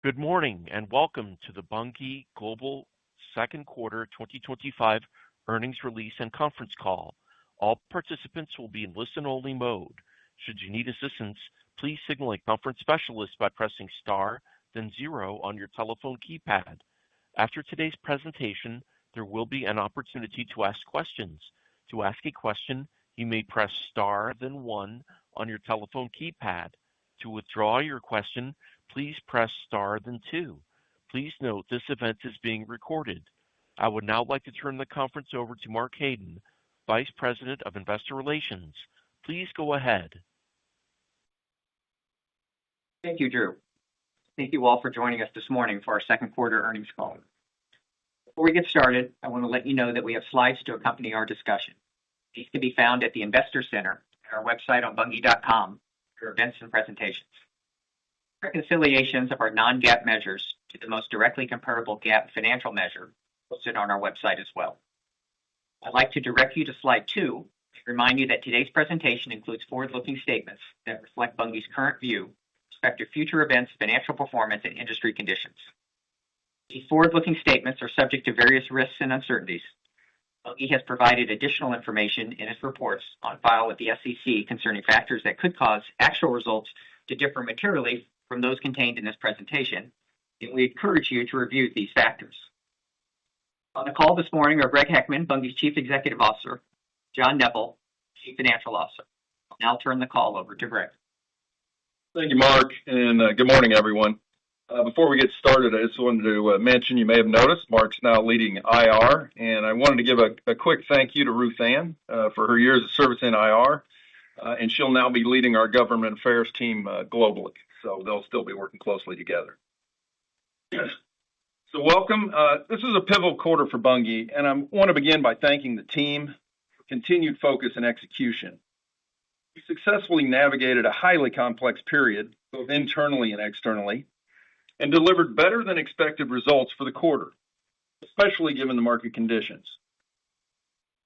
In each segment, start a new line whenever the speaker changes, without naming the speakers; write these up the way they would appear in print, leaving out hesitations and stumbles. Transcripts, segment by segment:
Good morning and welcome to the Bunge Global Second Quarter 2025 Earnings Release and Conference Call. All participants will be in listen-only mode. Should you need assistance, please signal a conference specialist by pressing star, then zero on your telephone keypad. After today's presentation, there will be an opportunity to ask questions. To ask a question, you may press star, then one on your telephone keypad. To withdraw your question, please press star then two. Please note this event is being recorded. I would now like to turn the conference over to Mark Hayden, Vice President of Investor Relations. Please go ahead.
Thank you, Drew. Thank you all for joining us this morning for our second quarter earnings call. Before we get started, I want to let you know that we have slides to accompany our discussion. These can be found at the Investor Center at our website on bunge.com for events and presentations. Reconciliations of our non-GAAP measures to the most directly comparable GAAP financial measure are posted on our website as well. I'd like to direct you to slide 2 to remind you that today's presentation includes forward-looking statements that reflect Bunge's current view with respect to future events, financial performance, and industry conditions. These forward-looking statements are subject to various risks and uncertainties. Bunge has provided additional information in its reports on file with the SEC concerning factors that could cause actual results to differ materially from those contained in this presentation, and we encourage you to review these factors. On the call this morning are Greg Heckman, Bunge's Chief Executive Officer, John Neppl, Chief Financial Officer. I'll now turn the call over to Greg.
Thank you, Mark, and good morning, everyone. Before we get started, I just wanted to mention you may have noticed Mark's now leading IR, and I wanted to give a quick thank you to Ruth Ann for her years of service in IR, and she'll now be leading our government affairs team globally. So they'll still be working closely together. So welcome. This is a pivotal quarter for Bunge, and I want to begin by thanking the team for continued focus and execution. We successfully navigated a highly complex period, both internally and externally, and delivered better than expected results for the quarter, especially given the market conditions.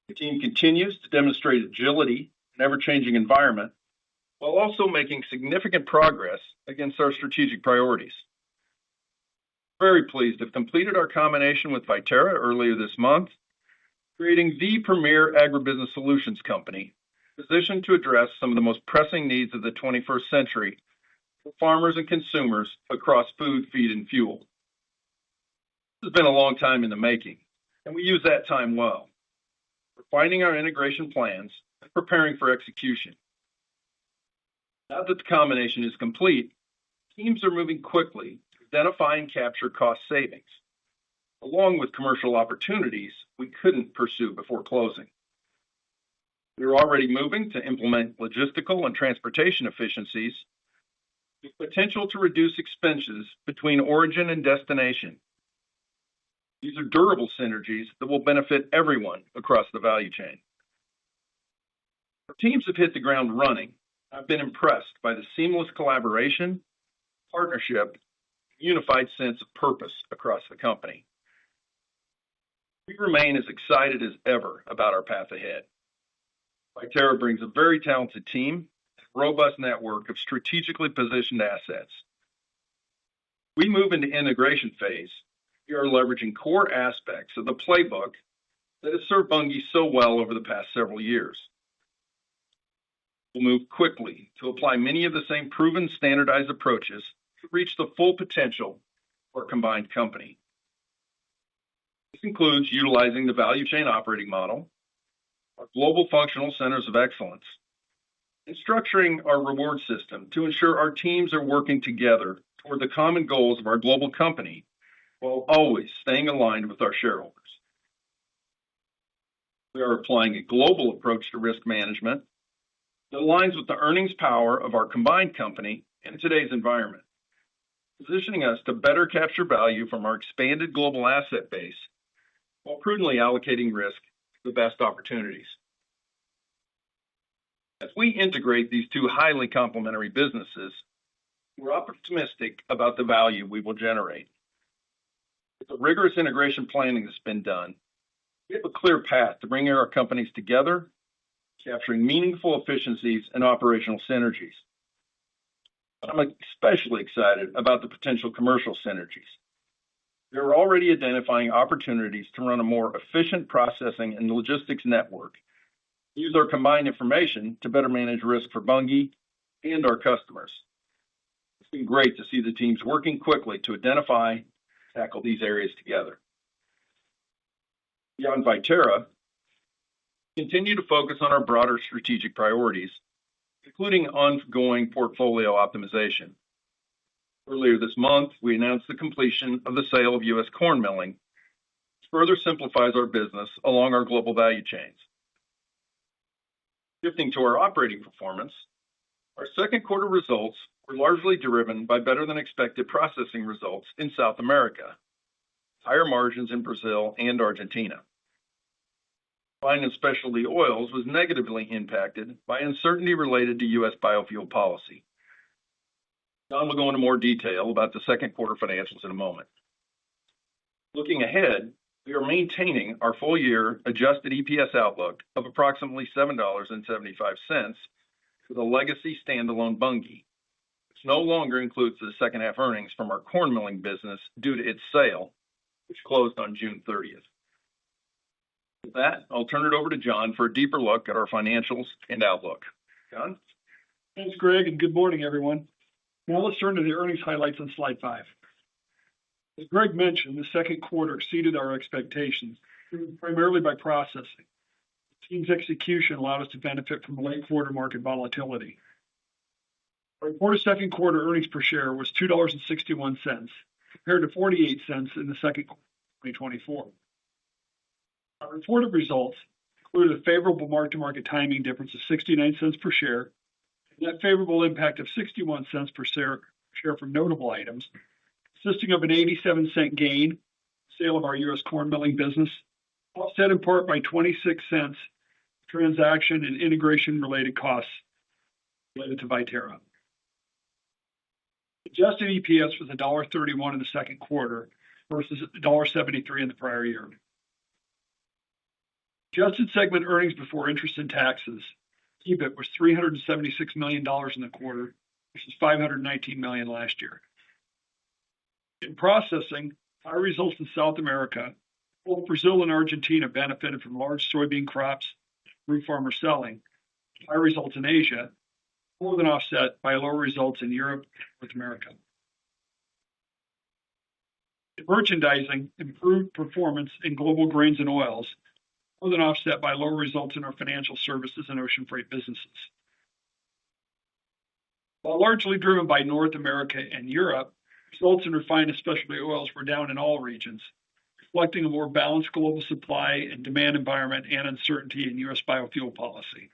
The team continues to demonstrate agility in an ever-changing environment, while also making significant progress against our strategic priorities. Very pleased to have completed our combination with Viterra earlier this month, creating the premier agribusiness solutions company, positioned to address some of the most pressing needs of the 21st century for farmers and consumers across food, feed, and fuel. This has been a long time in the making, and we use that time well, refining our integration plans and preparing for execution. Now that the combination is complete, teams are moving quickly to identify and capture cost savings, along with commercial opportunities we couldn't pursue before closing. We're already moving to implement logistical and transportation efficiencies with potential to reduce expenses between origin and destination. These are durable synergies that will benefit everyone across the value chain. Our teams have hit the ground running. I've been impressed by the seamless collaboration, partnership, and unified sense of purpose across the company. We remain as excited as ever about our path ahead. Viterra brings a very talented team and a robust network of strategically positioned assets. We move into integration phase. We are leveraging core aspects of the playbook that has served Bunge so well over the past several years. We'll move quickly to apply many of the same proven standardized approaches to reach the full potential for a combined company. This includes utilizing the value chain operating model, our global functional centers of excellence, and structuring our reward system to ensure our teams are working together toward the common goals of our global company while always staying aligned with our shareholders. We are applying a global approach to risk management that aligns with the earnings power of our combined company in today's environment, positioning us to better capture value from our expanded global asset base while prudently allocating risk to the best opportunities. As we integrate these two highly complementary businesses, we're optimistic about the value we will generate. With the rigorous integration planning that's been done, we have a clear path to bringing our companies together, capturing meaningful efficiencies and operational synergies. I'm especially excited about the potential commercial synergies. They're already identifying opportunities to run a more efficient processing and logistics network, use our combined information to better manage risk for Bunge and our customers. It's been great to see the teams working quickly to identify and tackle these areas together. Beyond Viterra, we continue to focus on our broader strategic priorities, including ongoing portfolio optimization. Earlier this month, we announced the completion of the sale of U.S. corn milling, which further simplifies our business along our global value chains. Shifting to our operating performance, our second quarter results were largely driven by better than expected processing results in South America, higher margins in Brazil and Argentina. Refined and specialty oils was negatively impacted by uncertainty related to U.S. biofuel policy. John will go into more detail about the second quarter financials in a moment. Looking ahead, we are maintaining our full year adjusted EPS outlook of approximately $7.75 for the legacy standalone Bunge, which no longer includes the second half earnings from our corn milling business due to its sale, which closed on June 30th. With that, I'll turn it over to John for a deeper look at our financials and outlook. John?
Thanks, Greg, and good morning, everyone. Now let's turn to the earnings highlights on slide 5. As Greg mentioned, the second quarter exceeded our expectations, driven primarily by processing. The team's execution allowed us to benefit from late quarter market volatility. Our reported second quarter earnings per share was $2.61, compared to 48 cents in the second quarter of 2024. Our reported results included a favorable mark-to-market timing difference of 69 cents per share, and that favorable impact of 61 cents per share from notable items, consisting of an 87-cent gain, sale of our U.S. corn milling business, offset in part by 26 cents transaction and integration-related costs related to Viterra. Adjusted EPS was $1.31 in the second quarter versus $1.73 in the prior year. Adjusted segment earnings before interest and taxes, EBIT, was $376 million in the quarter versus $519 million last year. In processing, our results in South America, both Brazil and Argentina, benefited from large soybean crops, root farmer selling. Our results in Asia more than offset by lower results in Europe and North America. In merchandising, improved performance in global grains and oils more than offset by lower results in our financial services and ocean freight businesses. While largely driven by North America and Europe, results in refined and specialty oils were down in all regions, reflecting a more balanced global supply and demand environment and uncertainty in U.S. biofuel policy.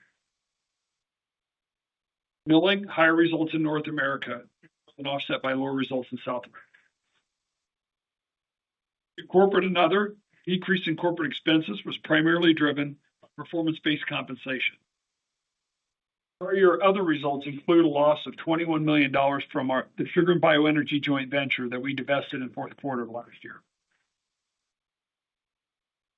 Milling, higher results in North America and offset by lower results in South America. In corporate and other, decrease in corporate expenses was primarily driven by performance-based compensation. Our year other results include a loss of $21 million from the sugar and bioenergy joint venture that we divested in fourth quarter of last year.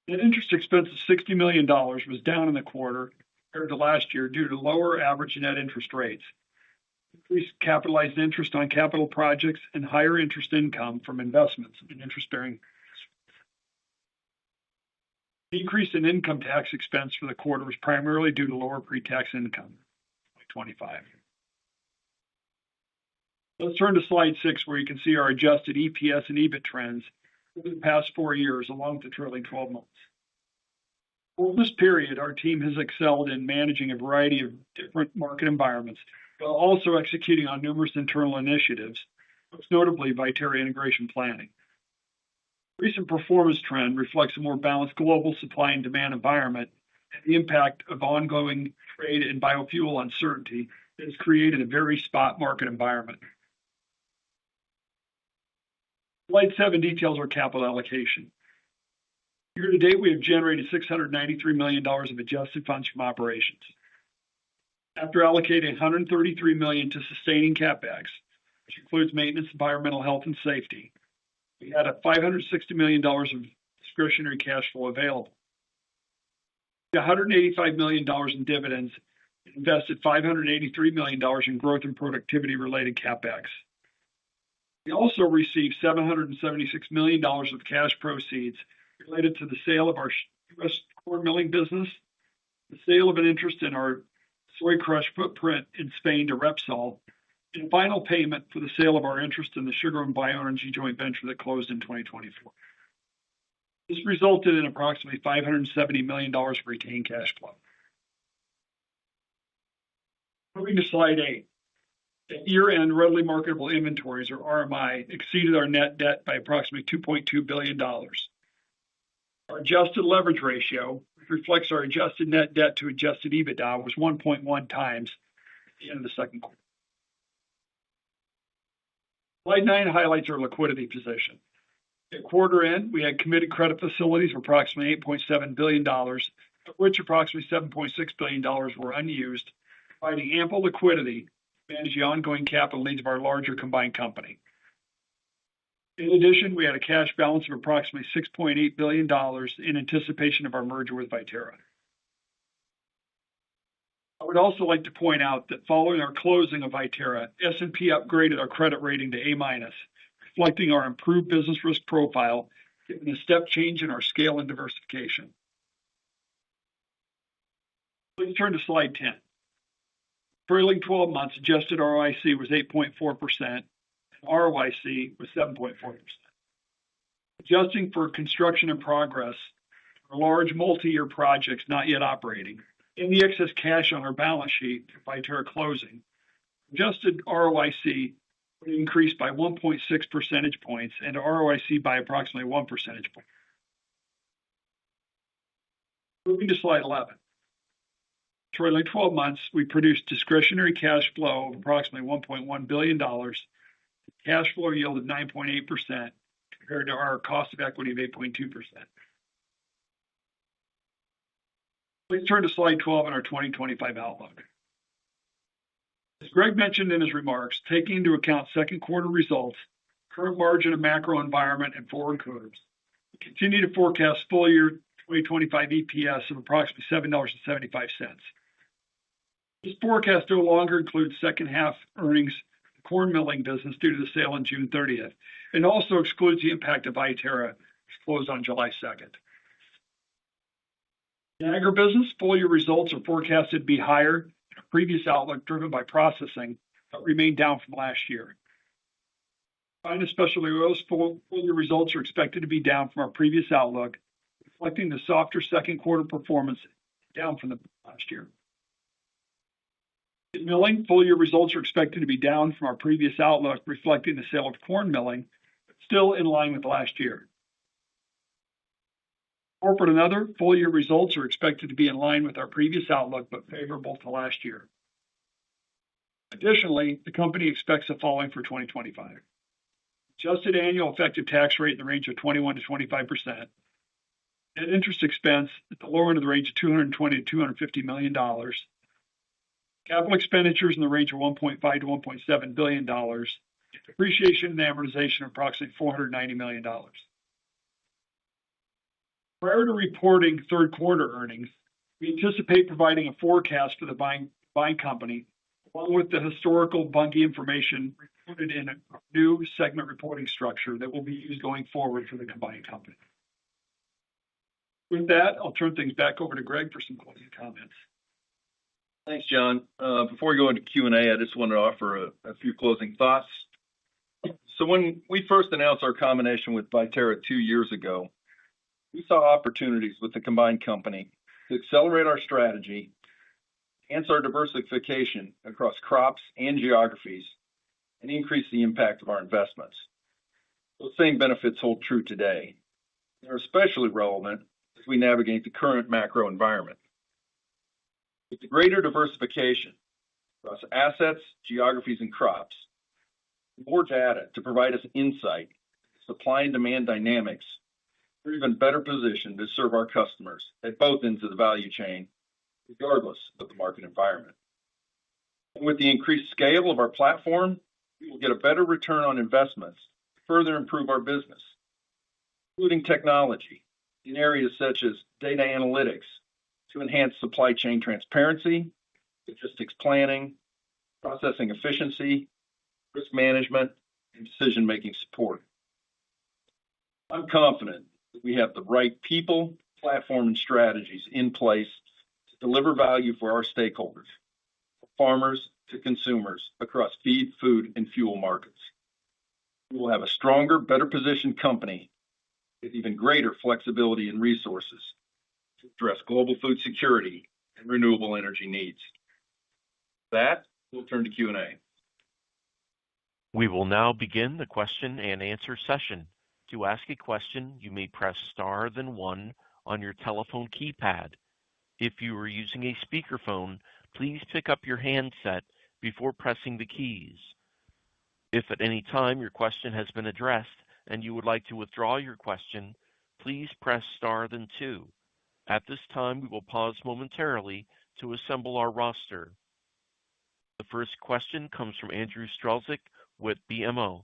Net interest expense of $60 million was down in the quarter compared to last year due to lower average net interest rates, increased capitalized interest on capital projects, and higher interest income from investments in interest-bearing. Decrease in income tax expense for the quarter was primarily due to lower pre-tax income, 25. Let's turn to slide 6, where you can see our adjusted EPS and EBIT trends over the past 4 years, along with the trailing 12 months. Over this period, our team has excelled in managing a variety of different market environments, while also executing on numerous internal initiatives, most notably Viterra integration planning. Recent performance trend reflects a more balanced global supply and demand environment, and the impact of ongoing trade and biofuel uncertainty that has created a very spot market environment. Slide 7 details our capital allocation. Year to date, we have generated $693 million of adjusted funds from operations. After allocating $133 million to sustaining CapEx, which includes maintenance, environmental health, and safety, we had $560 million of discretionary cash flow available. $185 million in dividends and invested $583 million in growth and productivity-related CapEx. We also received $776 million of cash proceeds related to the sale of our U.S. corn milling business, the sale of an interest in our soy crush footprint in Spain to Repsol, and final payment for the sale of our interest in the sugar and bioenergy joint venture that closed in 2024. This resulted in approximately $570 million of retained cash flow. Moving to slide 8. At year-end, readily marketable inventories, or RMI, exceeded our net debt by approximately $2.2 billion. Our adjusted leverage ratio, which reflects our adjusted net debt to adjusted EBITDA, was 1.1 times at the end of the second quarter. Slide 9 highlights our liquidity position. At quarter end, we had committed credit facilities of approximately $8.7 billion, of which approximately $7.6 billion were unused, providing ample liquidity to manage the ongoing capital needs of our larger combined company. In addition, we had a cash balance of approximately $6.8 billion in anticipation of our merger with Viterra. I would also like to point out that following our closing of Viterra, S&P upgraded our credit rating to A-, reflecting our improved business risk profile, given a step change in our scale and diversification. Please turn to slide 10. Trailing 12 months adjusted ROIC was 8.4%, and ROIC was 7.4%. Adjusting for construction in progress, for large multi-year projects not yet operating, and the excess cash on our balance sheet for Viterra closing, adjusted ROIC would increase by 1.6 percentage points and ROIC by approximately 1 percentage point. Moving to slide 11. Trailing 12 months, we produced discretionary cash flow of approximately $1.1 billion. Cash flow yielded 9.8% compared to our cost of equity of 8.2%. Please turn to slide 12 on our 2025 outlook. As Greg mentioned in his remarks, taking into account second quarter results, current margin and macro environment, and forward curves, we continue to forecast full year 2025 EPS of approximately $7.75. This forecast no longer includes second half earnings of the corn milling business due to the sale on June 30th, and also excludes the impact of Viterra, which closed on July 2nd. In agribusiness, full year results are forecasted to be higher than a previous outlook driven by processing, but remain down from last year. Refined and specialty oils full year results are expected to be down from our previous outlook, reflecting the softer second quarter performance, down from the last year. In milling, full year results are expected to be down from our previous outlook, reflecting the sale of corn milling, but still in line with last year. Corporate and other full year results are expected to be in line with our previous outlook, but favorable to last year. Additionally, the company expects the following for 2025. Adjusted annual effective tax rate in the range of 21 to 25%. Net interest expense at the lower end of the range of $220 to $250 million. Capital expenditures in the range of $1.5 to $1.7 billion. Depreciation and amortization of approximately $490 million. Prior to reporting third quarter earnings, we anticipate providing a forecast for the buying company, along with the historical Bunge information reported in a new segment reporting structure that will be used going forward for the combined company. With that, I'll turn things back over to Greg for some closing comments.
Thanks, John. Before we go into Q&A, I just want to offer a few closing thoughts. So when we first announced our combination with Viterra 2 years ago, we saw opportunities with the combined company to accelerate our strategy, enhance our diversification across crops and geographies, and increase the impact of our investments. Those same benefits hold true today. They're especially relevant as we navigate the current macro environment. With the greater diversification across assets, geographies, and crops, more data to provide us insight, supply and demand dynamics, we're even better positioned to serve our customers at both ends of the value chain, regardless of the market environment. And with the increased scale of our platform, we will get a better return on investments to further improve our business, including technology in areas such as data analytics to enhance supply chain transparency, logistics planning, processing efficiency, risk management, and decision-making support. I'm confident that we have the right people, platform, and strategies in place to deliver value for our stakeholders, from farmers to consumers across feed, food, and fuel markets. We will have a stronger, better positioned company with even greater flexibility and resources to address global food security and renewable energy needs. With that, we'll turn to Q&A.
We will now begin the question and answer session. To ask a question, you may press star then one on your telephone keypad. If you are using a speakerphone, please pick up your handset before pressing the keys. If at any time your question has been addressed and you would like to withdraw your question, please press star then two. At this time, we will pause momentarily to assemble our roster. The first question comes from Andrew Strelzik with BMO.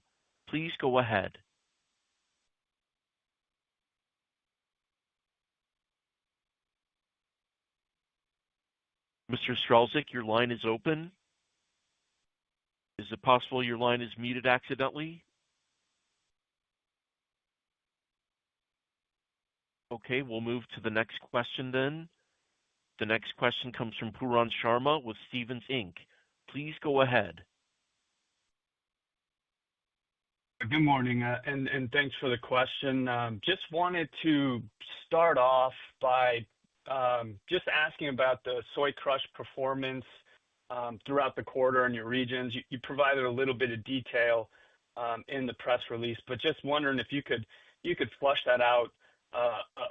Please go ahead. Mr. Strelzik, your line is open. Is it possible your line is muted accidentally? Okay, we'll move to the next question then. The next question comes from Pooran Sharma with Stephens Inc. Please go ahead.
Good morning, and thanks for the question. Just wanted to start off by just asking about the soy crush performance throughout the quarter in your regions. You provided a little bit of detail in the press release, but just wondering if you could flush that out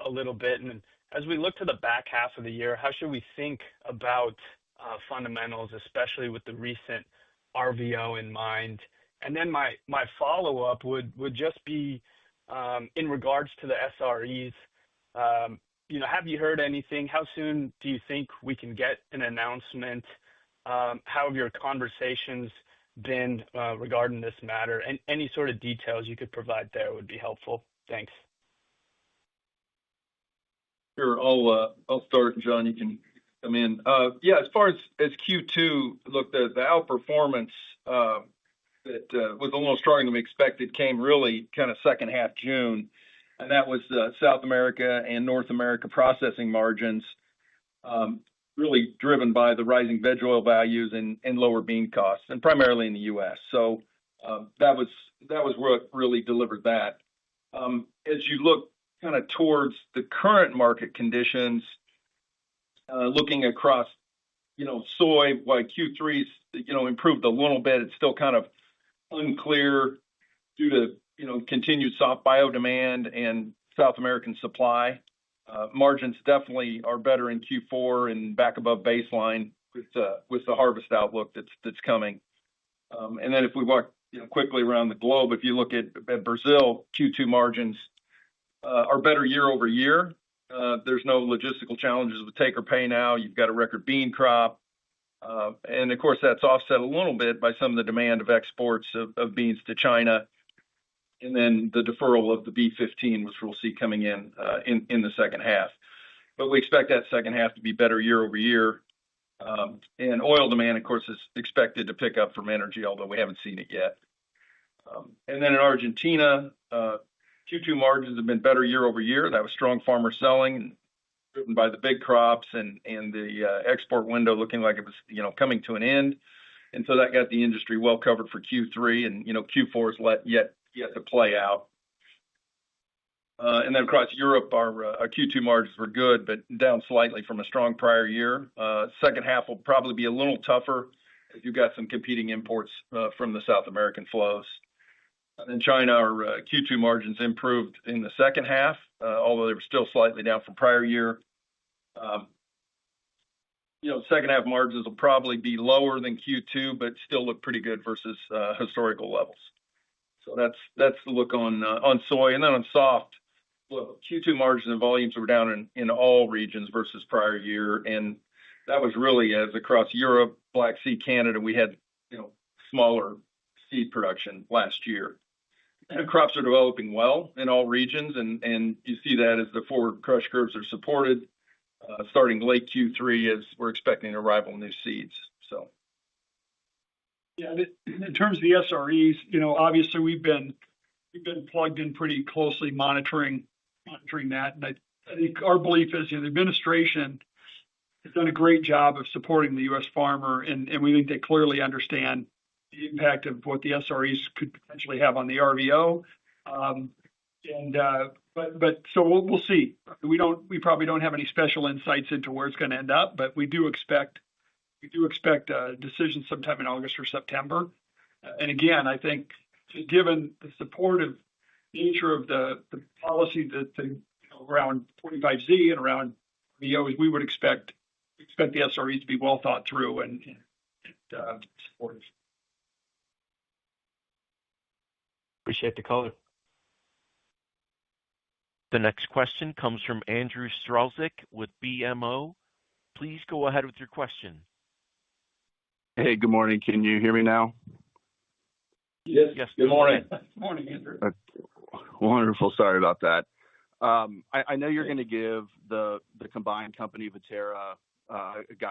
a little bit. And as we look to the back half of the year, how should we think about fundamentals, especially with the recent RVO in mind? And then my follow-up would just be in regards to the SREs. Have you heard anything? How soon do you think we can get an announcement? How have your conversations been regarding this matter? And any sort of details you could provide there would be helpful. Thanks.
Sure, I'll start, John. You can come in. Yeah, as far as Q2, look, the outperformance that was a little stronger than we expected came really kind of second half June, and that was South America and North America processing margins, really driven by the rising veg oil values and lower bean costs, and primarily in the U.S. So that was what really delivered that. As you look kind of towards the current market conditions, looking across, soy, while Q3's, improved a little bit, it's still kind of unclear due to, continued soft bio demand and South American supply. Margins definitely are better in Q4 and back above baseline with the harvest outlook that's coming. And then if we walk, quickly around the globe, if you look at Brazil, Q2 margins are better year over year. There's no logistical challenges with take or pay now. You've got a record bean crop. And of course, that's offset a little bit by some of the demand of exports of beans to China. And then the deferral of the B15, which we'll see coming in the second half. But we expect that second half to be better year over year. And oil demand, of course, is expected to pick up from energy, although we haven't seen it yet. And then in Argentina, Q2 margins have been better year over year. That was strong farmer selling, driven by the big crops and the export window looking like it was, coming to an end. And so that got the industry well covered for Q3, and Q4 is yet to play out. And then across Europe, our Q2 margins were good, but down slightly from a strong prior year. Second half will probably be a little tougher if you've got some competing imports from the South American flows. In China, our Q2 margins improved in the second half, although they were still slightly down from prior year. Second half margins will probably be lower than Q2, but still look pretty good versus historical levels. So that's the look on soy. And then on soft, look, Q2 margins and volumes were down in all regions versus prior year. And that was really as across Europe, Black Sea, Canada, we had smaller seed production last year. And crops are developing well in all regions, and you see that as the forward crush curves are supported, starting late Q3 as we're expecting arrival of new seeds. So.
Yeah, in terms of the SREs, obviously we've been plugged in pretty closely monitoring that. And I think our belief is, the administration has done a great job of supporting the U.S. farmer, and we think they clearly understand the impact of what the SREs could potentially have on the RVO. But so we'll see. We probably don't have any special insights into where it's going to end up, but we do expect a decision sometime in August or September. And again, I think given the supportive nature of the policy that around 45Z and around VOs, we would expect the SREs to be well thought through and supportive.
Appreciate the color.
The next question comes from Andrew Strelzik with BMO. Please go ahead with your question.
Hey, good morning. Can you hear me now?
Yes. Good morning.
Good morning, Andrew.
Wonderful. Sorry about that. I know you're going to give the combined company Viterra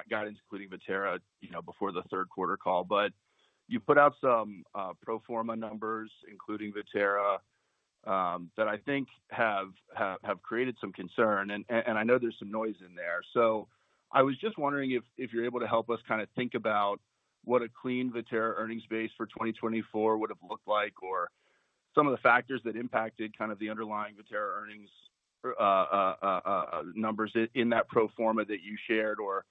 guidance, including Viterra, before the third quarter call, but you put out some pro forma numbers, including Viterra, that I think have created some concern, and I know there's some noise in there. So I was just wondering if you're able to help us kind of think about what a clean Viterra earnings base for 2024 would have looked like, or some of the factors that impacted kind of the underlying Viterra earnings numbers in that pro forma that you shared, or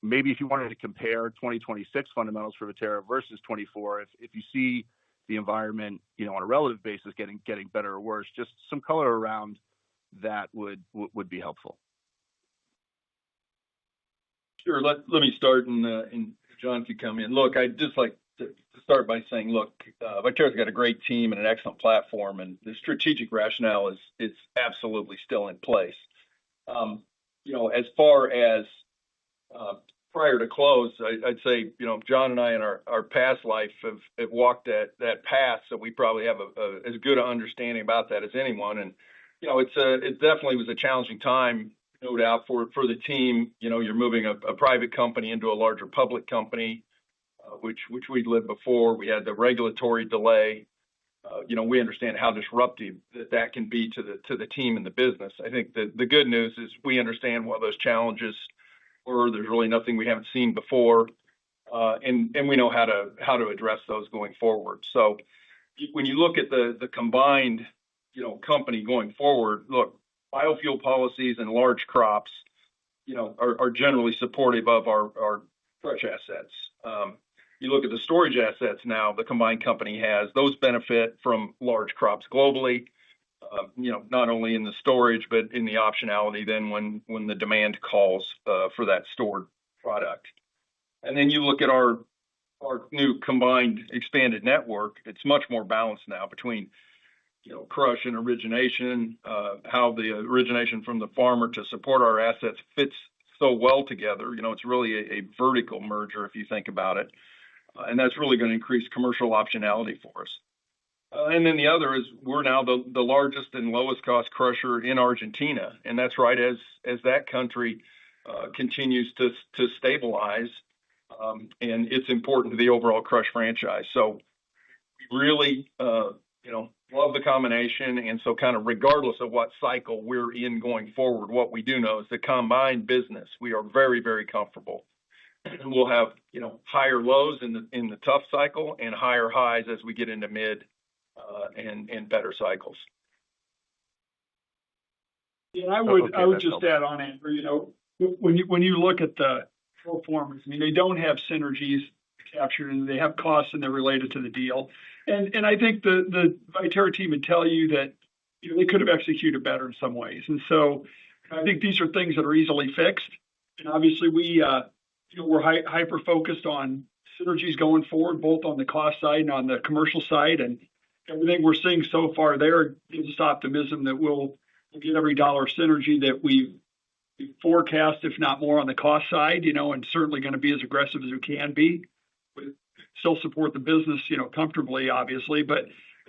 maybe if you wanted to compare 2026 fundamentals for Viterra versus 24, if you see the environment, on a relative basis getting better or worse, just some color around that would be helpful.
Sure. Let me start, and John could come in. Look, I'd just like to start by saying, look, Viterra's got a great team and an excellent platform, and the strategic rationale is absolutely still in place. As far as prior to close, I'd say, John and I in our past life have walked that path, so we probably have as good an understanding about that as anyone. And it definitely was a challenging time, no doubt, for the team. You're moving a private company into a larger public company, which we'd lived before. We had the regulatory delay. We understand how disruptive that can be to the team and the business. I think the good news is we understand what those challenges were. There's really nothing we haven't seen before, and we know how to address those going forward. So when you look at the combined company going forward, look, biofuel policies and large crops are generally supportive of our crush assets. You look at the storage assets now the combined company has, those benefit from large crops globally, not only in the storage, but in the optionality then when the demand calls for that stored product. And then you look at our new combined expanded network, it's much more balanced now between crush and origination, how the origination from the farmer to support our assets fits so well together. It's really a vertical merger if you think about it. And that's really going to increase commercial optionality for us. And then the other is we're now the largest and lowest cost crusher in Argentina. And that's right as that country continues to stabilize. And it's important to the overall crush franchise. So we really, love the combination. And so kind of regardless of what cycle we're in going forward, what we do know is the combined business, we are very, very comfortable. And we'll have, higher lows in the tough cycle and higher highs as we get into mid and better cycles.
Yeah, I would just add on, Andrew, when you look at the pro formas, they don't have synergies captured and they have costs and they're related to the deal. And I think the Viterra team would tell you that they could have executed better in some ways. And so I think these are things that are easily fixed. And obviously we're hyper focused on synergies going forward, both on the cost side and on the commercial side. And everything we're seeing so far there gives us optimism that we'll get every dollar synergy that we forecast, if not more on the cost side, and certainly going to be as aggressive as we can be. Still support the business, comfortably, obviously. But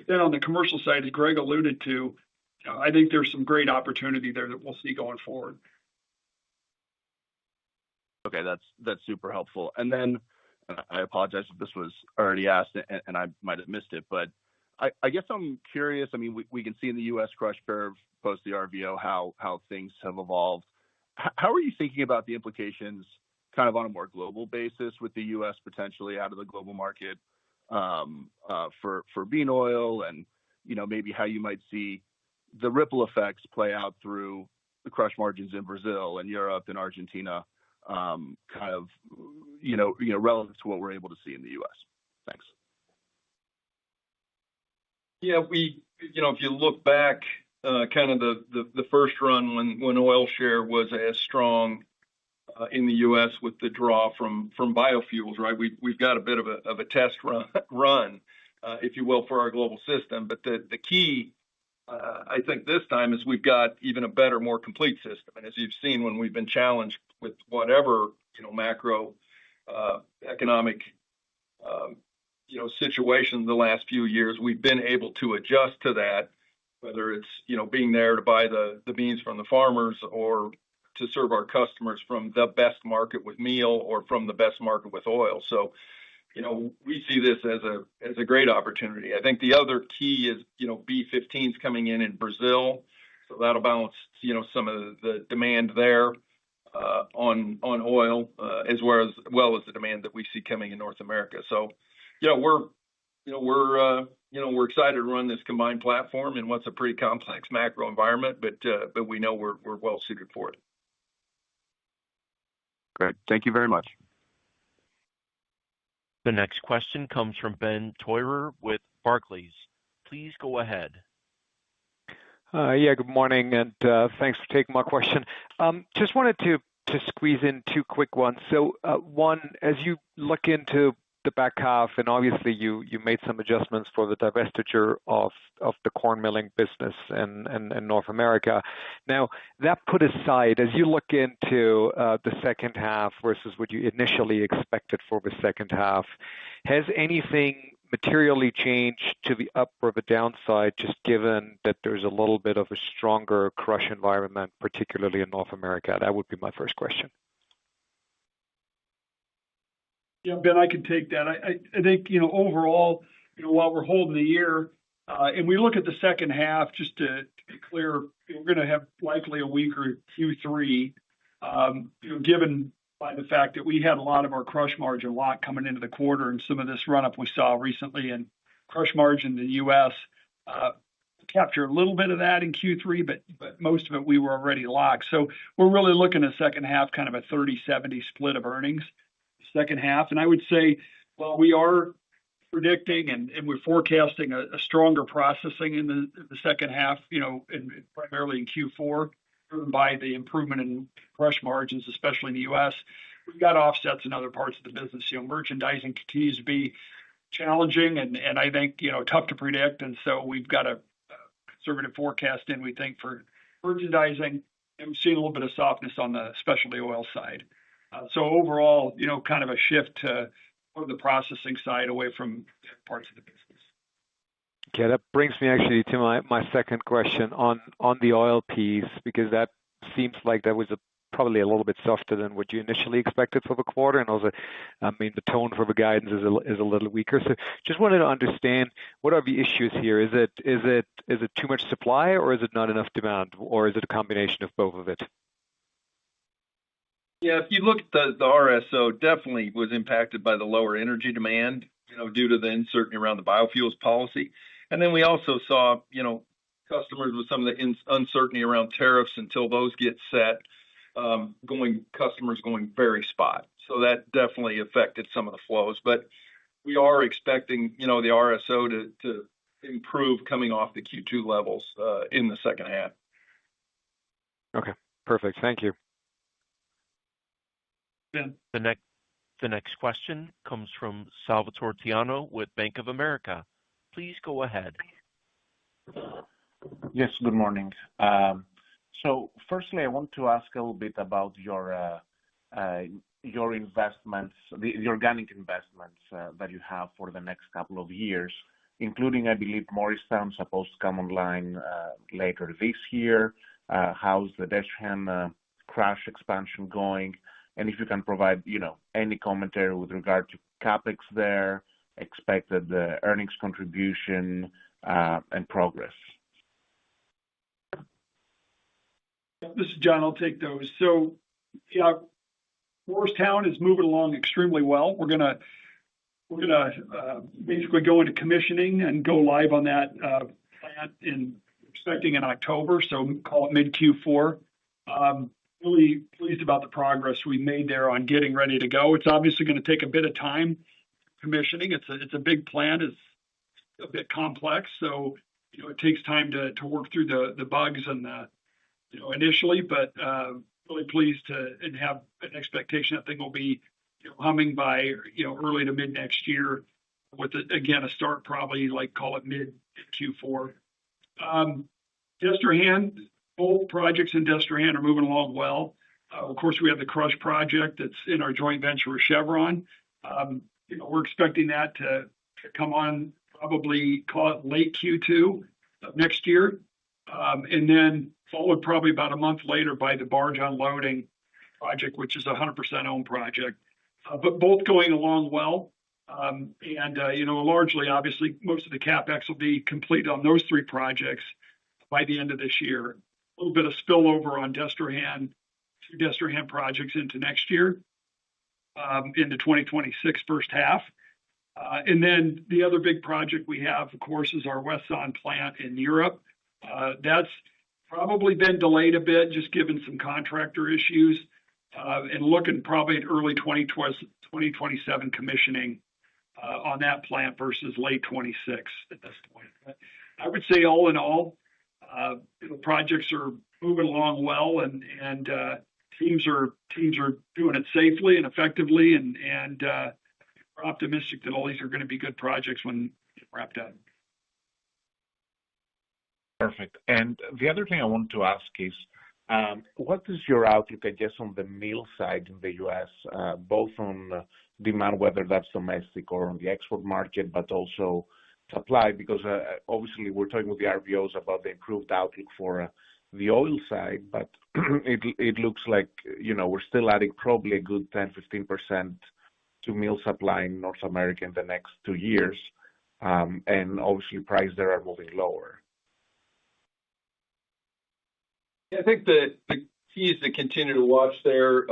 then on the commercial side, as Greg alluded to, I think there's some great opportunity there that we'll see going forward.
Okay, that's super helpful. And then I apologize if this was already asked and I might have missed it, but I guess I'm curious. I mean, we can see in the U.S. crush curve post the RVO how things have evolved. How are you thinking about the implications kind of on a more global basis with the U.S. potentially out of the global market for bean oil and, maybe how you might see the ripple effects play out through the crush margins in Brazil and Europe and Argentina, kind of, relative to what we're able to see in the U.S. Thanks.
Yeah, if you look back, kind of the first run when oil share was as strong in the U.S. with the draw from biofuels, right? We've got a bit of a test run, if you will, for our global system. But the key, I think this time is we've got even a better, more complete system. And as you've seen when we've been challenged with whatever, macro economic, situation the last few years, we've been able to adjust to that, whether it's, being there to buy the beans from the farmers or to serve our customers from the best market with meal or from the best market with oil. So, we see this as a great opportunity. I think the other key is, B15's coming in Brazil. So that'll balance, some of the demand there on oil, as well as the demand that we see coming in North America. So, we're excited to run this combined platform in what's a pretty complex macro environment, but we know we're well suited for it.
Great. Thank you very much.
The next question comes from Ben Theurer with Barclays. Please go ahead.
Yeah, good morning, and thanks for taking my question. Just wanted to squeeze in two quick ones. So, one, as you look into the back half, and obviously you made some adjustments for the divestiture of the corn milling business in North America. Now, that put aside, as you look into the second half versus what you initially expected for the second half, has anything materially changed to the up or the downside, just given that there's a little bit of a stronger crush environment, particularly in North America? That would be my first question.
Yeah, Ben, I can take that. I think, overall, while we're holding the year, and we look at the second half, just to be clear, we're going to have likely a weaker Q3, given by the fact that we had a lot of our crush margin lock coming into the quarter and some of this run-up we saw recently in crush margin in the U.S. Capture a little bit of that in Q3, but most of it we were already locked. So we're really looking at second half, kind of a 30-70 split of earnings second half. And I would say, well, we are predicting and we're forecasting a stronger processing in the second half, and primarily in Q4, driven by the improvement in crush margins, especially in the U.S. We've got offsets in other parts of the business. Merchandising continues to be challenging and I think, tough to predict. And so we've got a conservative forecast in, we think, for merchandising, and we've seen a little bit of softness on the specialty oil side. So overall, kind of a shift to the processing side away from parts of the business.
Okay, that brings me actually to my second question on the oil piece, because that seems like that was probably a little bit softer than what you initially expected for the quarter. And also, the tone for the guidance is a little weaker. So just wanted to understand, what are the issues here? Is it too much supply, or is it not enough demand, or is it a combination of both of it?
Yeah, if you look at the RSO, definitely was impacted by the lower energy demand, due to the uncertainty around the biofuels policy. And then we also saw, customers with some of the uncertainty around tariffs until those get set, customers going very spot. So that definitely affected some of the flows. But we are expecting, the RSO to improve coming off the Q2 levels in the second half.
Okay, perfect. Thank you.
Ben.
The next question comes from Salvatore Tiano with Bank of America. Please go ahead.
Yes, good morning. So firstly, I want to ask a little bit about your investments, the organic investments that you have for the next couple of years, including, I believe, Morristown supposed to come online later this year. How's the Destrehan crush expansion going? And if you can provide, any commentary with regard to CapEx there, expected earnings contribution, and progress.
This is John. I'll take those. So, yeah, Morristown is moving along extremely well. We're gonna basically go into commissioning and go live on that plant expecting in October. So call it mid Q4. Really pleased about the progress we made there on getting ready to go. It's obviously going to take a bit of time commissioning. It's a big plant. It's a bit complex, so it takes time to work through the bugs and initially, but really pleased and have an expectation that thing will be humming by early to mid next year with again a start probably call it mid Q4. Destrehan, both projects in Destrehan are moving along well. Of course, we have the crush project that's in our joint venture with Chevron. We're expecting that to come on probably call it late Q2 of next year, and then followed probably about a month later by the barge unloading project, which is a 100% owned project. But both going along well, and largely, obviously, most of the CapEx will be complete on those three projects by the end of this year. A little bit of spillover on Destrehan, two Destrehan projects into next year, into 2026 first half. And then the other big project we have, of course, is our Wesson plant in Europe. That's probably been delayed a bit, just given some contractor issues, and looking probably at early 2027 commissioning on that plant versus late 26 at this point. But I would say all in all, the projects are moving along well, and teams are doing it safely and effectively, and we're optimistic that all these are going to be good projects when wrapped up.
Perfect. And the other thing I want to ask is, what is your outlook, I guess, on the meal side in the U.S., both on demand, whether that's domestic or on the export market, but also supply? Because obviously we're talking with the RVOs about the improved outlook for the oil side, but it looks like we're still adding probably a good 10-15% to meal supply in North America in the next 2 years, and obviously prices there are moving lower.
I think the key is to continue to watch their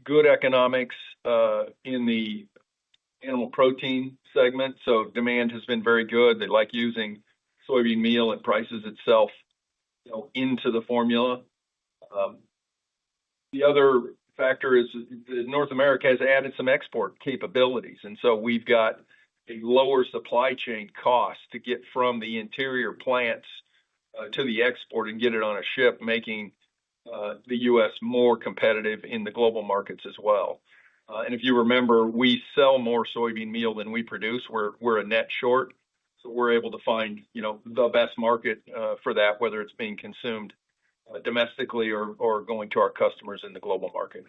good economics in the animal protein segment. So demand has been very good. They like using soybean meal and prices itself into the formula. The other factor is that North America has added some export capabilities. And so we've got a lower supply chain cost to get from the interior plants to the export and get it on a ship, making the U.S. more competitive in the global markets as well. And if you remember, we sell more soybean meal than we produce. We're a net short, so we're able to find the best market for that, whether it's being consumed domestically or going to our customers in the global market.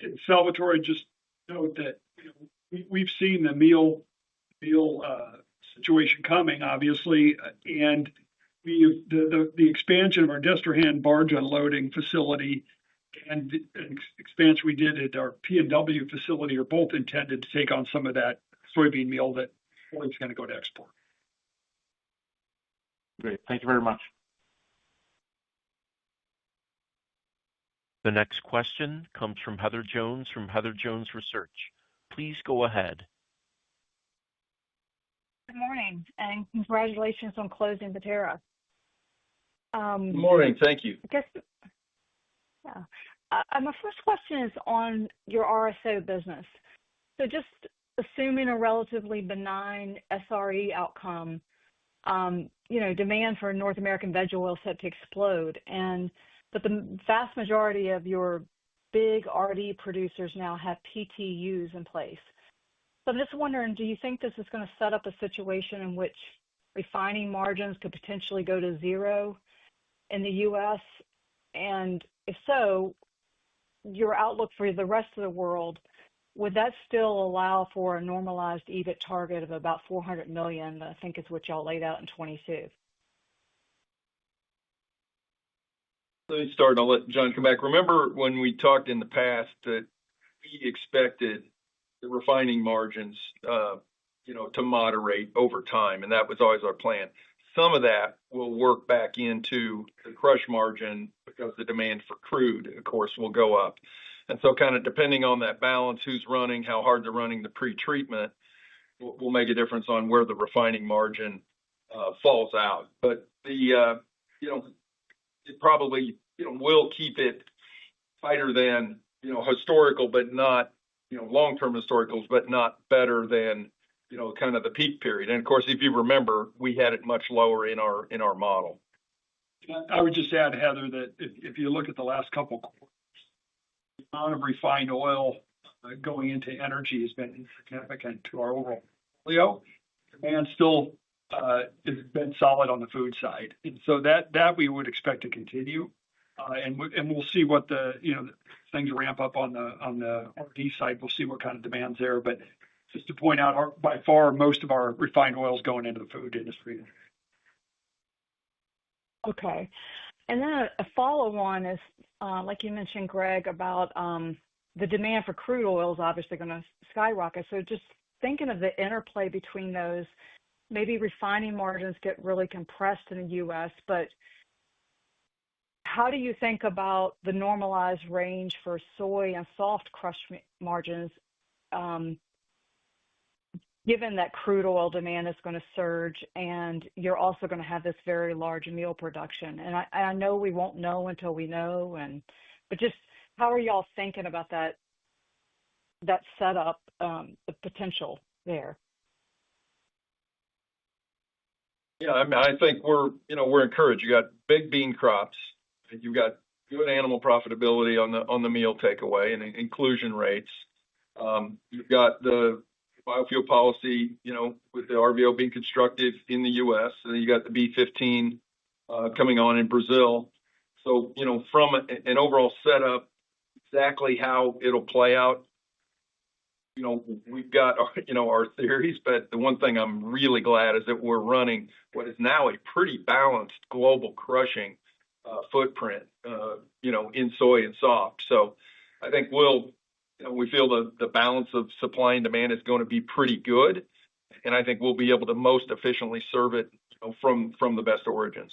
And Salvatore, just note that we've seen the meal situation coming, obviously, and the expansion of our Destrehan barge unloading facility and the expansion we did at our P&W facility are both intended to take on some of that soybean meal that is going to go to export.
Great. Thank you very much.
The next question comes from Heather Jones from Heather Jones Research. Please go ahead.
Good morning, and congratulations on closing Viterra.
Good morning. Thank you.
My first question is on your RSO business. So just assuming a relatively benign SRE outcome, demand for North American veg oil is set to explode, but the vast majority of your big RD producers now have PTUs in place. So I'm just wondering, do you think this is going to set up a situation in which refining margins could potentially go to zero in the U.S.? And if so, your outlook for the rest of the world, would that still allow for a normalized EBIT target of about $400 million, I think is what y'all laid out in 22?
Let me start and I'll let John come back. Remember when we talked in the past that we expected the refining margins, to moderate over time, and that was always our plan. Some of that will work back into the crush margin because the demand for crude, of course, will go up. And so kind of depending on that balance, who's running, how hard they're running the pre-treatment, will make a difference on where the refining margin falls out. But it probably, will keep it tighter than, historical, but not, long-term historicals, but not better than, kind of the peak period. And of course, if you remember, we had it much lower in our model.
I would just add, Heather, that if you look at the last couple of quarters, the amount of refined oil going into energy has been significant to our overall portfolio. Demand still has been solid on the food side. And so that we would expect to continue. And we'll see what things ramp up on the RD side. We'll see what kind of demand's there. But just to point out, by far, most of our refined oil is going into the food industry.
Okay. And then a follow-on is, like you mentioned, Greg, about the demand for crude oil is obviously going to skyrocket. So just thinking of the interplay between those, maybe refining margins get really compressed in the U.S., but how do you think about the normalized range for soy and soft crush margins, given that crude oil demand is going to surge and you're also going to have this very large meal production? And I know we won't know until we know, but just how are y'all thinking about that setup, the potential there?
Yeah, I mean, I think we're encouraged. You got big bean crops, and you've got good animal profitability on the meal takeaway and inclusion rates. You've got the biofuel policy, with the RVO being constructive in the U.S., and then you got the B15 coming on in Brazil. So, from an overall setup, exactly how it'll play out, we've got our theories, but the one thing I'm really glad is that we're running what is now a pretty balanced global crushing footprint, in soy and soft. So I think we feel the balance of supply and demand is going to be pretty good, and I think we'll be able to most efficiently serve it, from the best origins.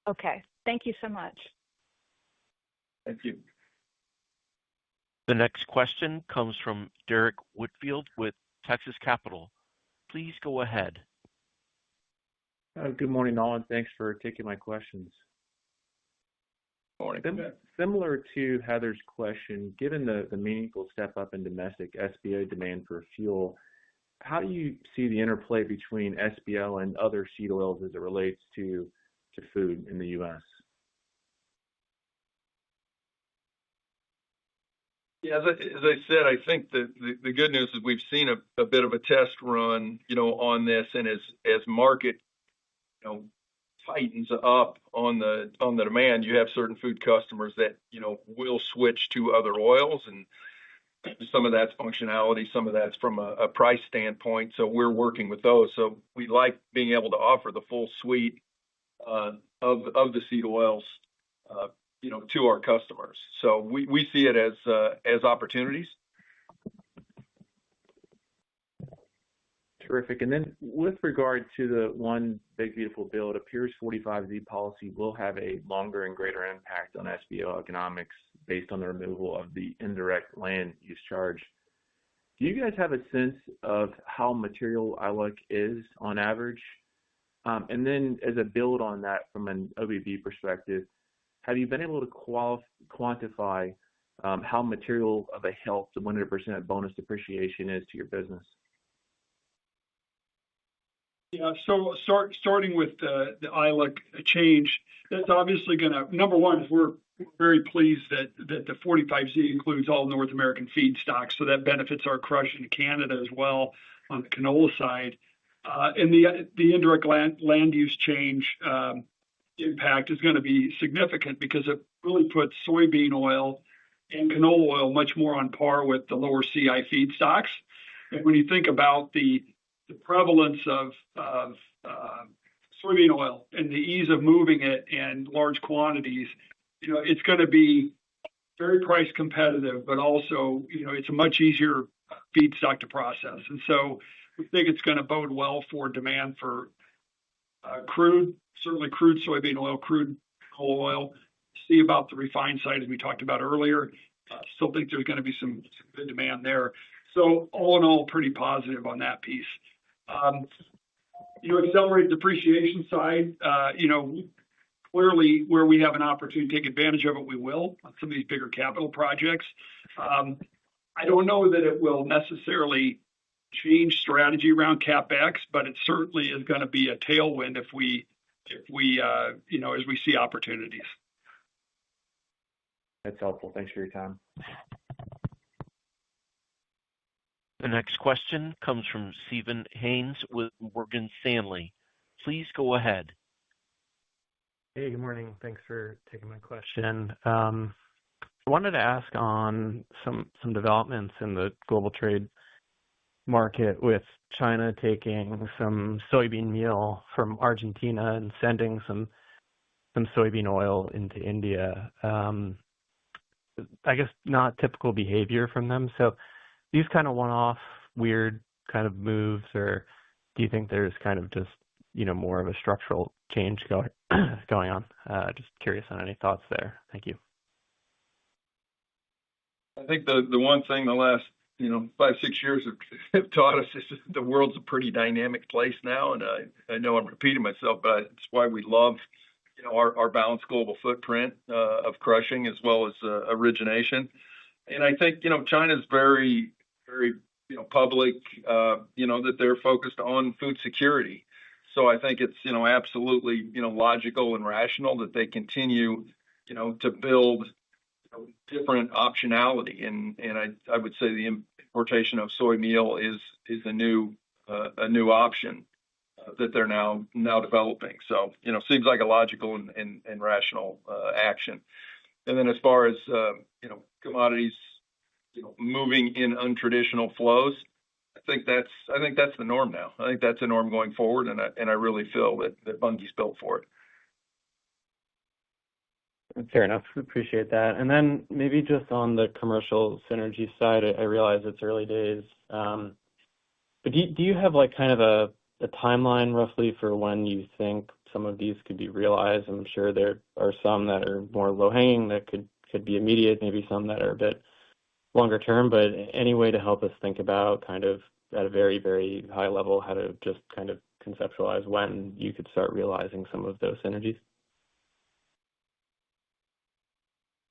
Okay. Thank you so much.
Thank you.
The next question comes from Derek Whitfield with Texas Capital. Please go ahead.
Good morning, all, and thanks for taking my questions.
Morning.
Similar to Heather's question, given the meaningful step up in domestic SBO demand for fuel, how do you see the interplay between SBO and other seed oils as it relates to food in the U.S.?
Yeah, as I said, I think the good news is we've seen a bit of a test run, on this, and as market, tightens up on the demand, you have certain food customers that, will switch to other oils, and some of that's functionality, some of that's from a price standpoint. So we're working with those. So we like being able to offer the full suite of the seed oils, to our customers. So we see it as opportunities.
Terrific. And then with regard to the one big beautiful bill, it appears 45Z policy will have a longer and greater impact on SBO economics based on the removal of the indirect land use charge. Do you guys have a sense of how material ILUC is on average? And then as a build on that from an OBB perspective, have you been able to quantify how material of a help the 100% bonus depreciation is to your business?
Yeah, so starting with the ILUC change, that's obviously going to, number one, is we're very pleased that the 45Z includes all North American feedstocks, so that benefits our crush in Canada as well on the canola side. And the indirect land use change impact is going to be significant because it really puts soybean oil and canola oil much more on par with the lower CI feedstocks. And when you think about the prevalence of soybean oil and the ease of moving it in large quantities, it's going to be very price competitive, but also, it's a much easier feedstock to process. And so we think it's going to bode well for demand for crude, certainly crude soybean oil, crude coal oil. See about the refined side, as we talked about earlier. Still think there's going to be some good demand there. So all in all, pretty positive on that piece. Accelerated depreciation side, clearly where we have an opportunity to take advantage of it, we will on some of these bigger capital projects. I don't know that it will necessarily change strategy around CapEx, but it certainly is going to be a tailwind as we see opportunities.
That's helpful. Thanks for your time.
The next question comes from Stephen Haynes with Morgan Stanley. Please go ahead.
Hey, good morning. Thanks for taking my question. I wanted to ask on some developments in the global trade market with China taking some soybean meal from Argentina and sending some soybean oil into India. I guess not typical behavior from them. So these kind of one-off weird kind of moves, or do you think there's kind of just, more of a structural change going on? Just curious on any thoughts there. Thank you.
I think the one thing the last 5-6 years have taught us is that the world's a pretty dynamic place now, and I know I'm repeating myself, but it's why we love our balanced global footprint of crushing as well as origination. And I think China's very very public that they're focused on food security. So I think it's absolutely logical and rational that they continue to build different optionality, and I would say the importation of soy meal is a new option that they're now developing. So seems like a logical and rational action. And then as far as commodities moving in untraditional flows, I think that's the norm now. I think that's the norm going forward, and I really feel that Bunge's built for it.
Fair enough. Appreciate that. And then maybe just on the commercial synergy side, I realize it's early days, but do you have like kind of a timeline roughly for when you think some of these could be realized? I'm sure there are some that are more low hanging that could be immediate, maybe some that are a bit longer term, but any way to help us think about kind of at a very, very high level how to just kind of conceptualize when you could start realizing some of those synergies?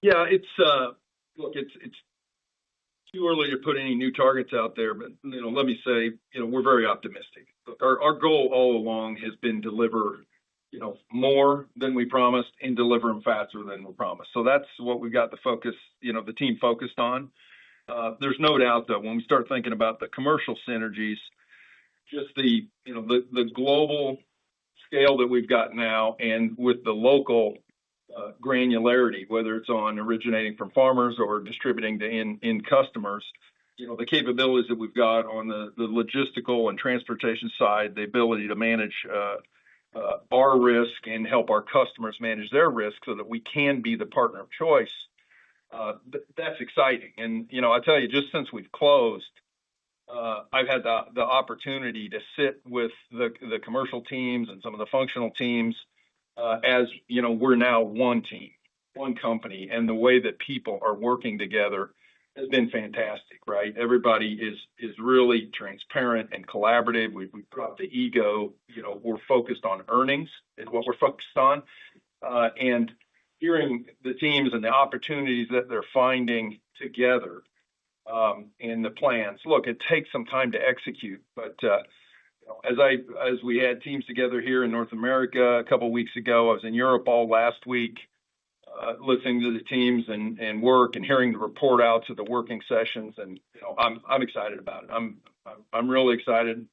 Yeah, it's too early to put any new targets out there, but let me say, we're very optimistic. Look, our goal all along has been deliver more than we promised and deliver them faster than we promised. So that's what we've got the focus, the team focused on. There's no doubt though, when we start thinking about the commercial synergies, just the global scale that we've got now, and with the local granularity, whether it's on originating from farmers or distributing to end customers, the capabilities that we've got on the logistical and transportation side, the ability to manage our risk and help our customers manage their risk so that we can be the partner of choice. That's exciting. And I tell you, just since we've closed, I've had the opportunity to sit with the commercial teams and some of the functional teams as we're now one team, one company, and the way that people are working together has been fantastic, right? Everybody is really transparent and collaborative. We've dropped the ego. We're focused on earnings is what we're focused on, and hearing the teams and the opportunities that they're finding together, and the plans. Look, it takes some time to execute, but as we had teams together here in North America a couple of weeks ago, I was in Europe all last week, listening to the teams and work and hearing the report outs of the working sessions, and I'm excited about it. I'm really excited.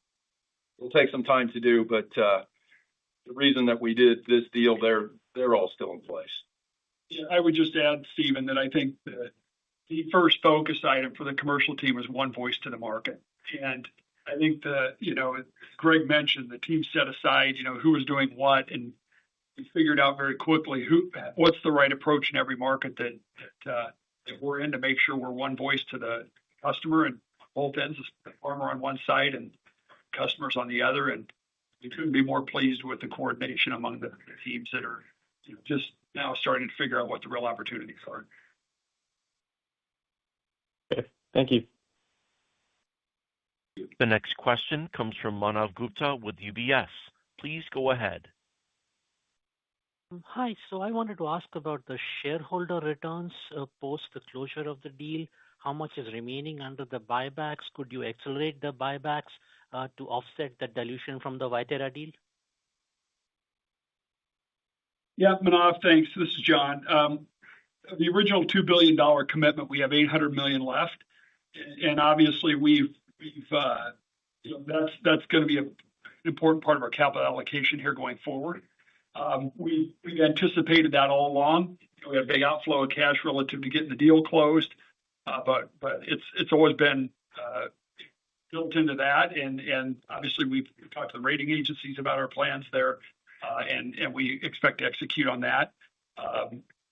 It'll take some time to do, but the reason that we did this deal, they're all still in place.
Yeah, I would just add, Stephen, that I think the first focus item for the commercial team was one voice to the market. And I think Greg mentioned the team set aside, who was doing what, and we figured out very quickly what's the right approach in every market that that we're in to make sure we're one voice to the customer and both ends, the farmer on one side and customers on the other. And we couldn't be more pleased with the coordination among the teams that are just now starting to figure out what the real opportunities are.
Okay. Thank you.
The next question comes from Manav Gupta with UBS. Please go ahead.
Hi. So I wanted to ask about the shareholder returns post the closure of the deal. How much is remaining under the buybacks? Could you accelerate the buybacks to offset the dilution from the Viterra deal?
Yeah, Manav, thanks. This is John. The original $2 billion commitment, we have $800 million left. And obviously, that's going to be an important part of our capital allocation here going forward. We've anticipated that all along. We had a big outflow of cash relative to getting the deal closed, but it's always been built into that. And obviously, we've talked to the rating agencies about our plans there, and we expect to execute on that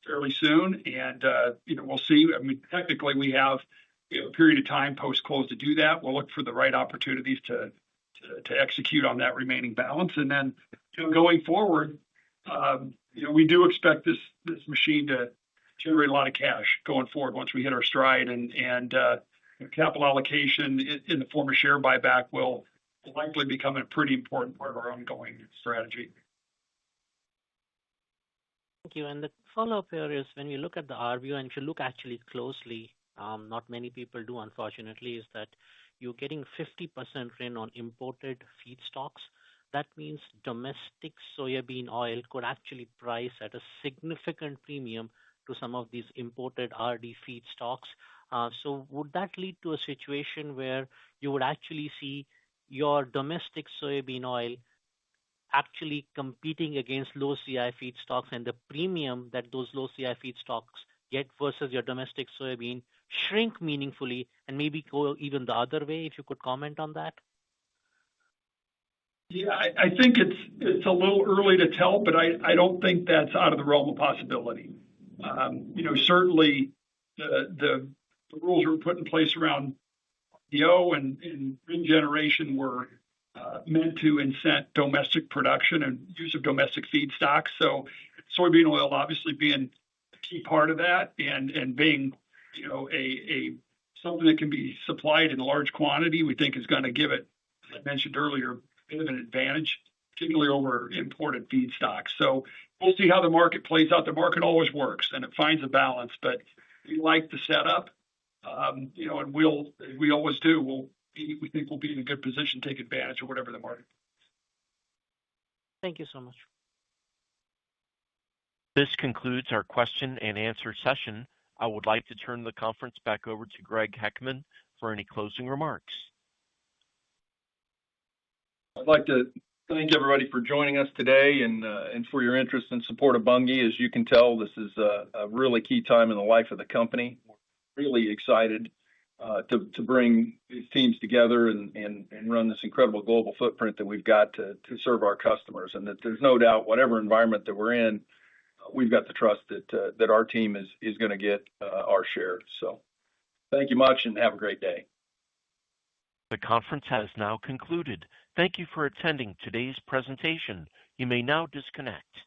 fairly soon. And we'll see. I mean, technically, we have a period of time post-close to do that. We'll look for the right opportunities to execute on that remaining balance. And then going forward, we do expect this machine to generate a lot of cash going forward once we hit our stride. And capital allocation in the form of share buyback will likely become a pretty important part of our ongoing strategy.
Thank you. And the follow-up here is when you look at the RVO, and if you look actually closely, not many people do, unfortunately, is that you're getting 50% RIN on imported feedstocks. That means domestic soybean oil could actually price at a significant premium to some of these imported RD feedstocks. So would that lead to a situation where you would actually see your domestic soybean oil actually competing against low CI feedstocks, and the premium that those low CI feedstocks get versus your domestic soybean shrink meaningfully and maybe go even the other way? If you could comment on that.
Yeah, I think it's a little early to tell, but I don't think that's out of the realm of possibility. Certainly the rules were put in place around RVO and RIN generation were meant to incent domestic production and use of domestic feedstocks. So soybean oil obviously being a key part of that, and being something that can be supplied in large quantity, we think is going to give it, as I mentioned earlier, a bit of an advantage, particularly over imported feedstocks. So we'll see how the market plays out. The market always works and it finds a balance, but we like the setup, and we always do. We think we'll be in a good position to take advantage of whatever the market.
Thank you so much.
This concludes our question and answer session. I would like to turn the conference back over to Greg Heckman for any closing remarks.
I'd like to thank everybody for joining us today and for your interest and support of Bunge. As you can tell, this is a really key time in the life of the company. We're really excited to bring these teams together and run this incredible global footprint that we've got to serve our customers. And that there's no doubt, whatever environment that we're in, we've got the trust that our team is going to get our share. So thank you much and have a great day.
The conference has now concluded. Thank you for attending today's presentation. You may now disconnect.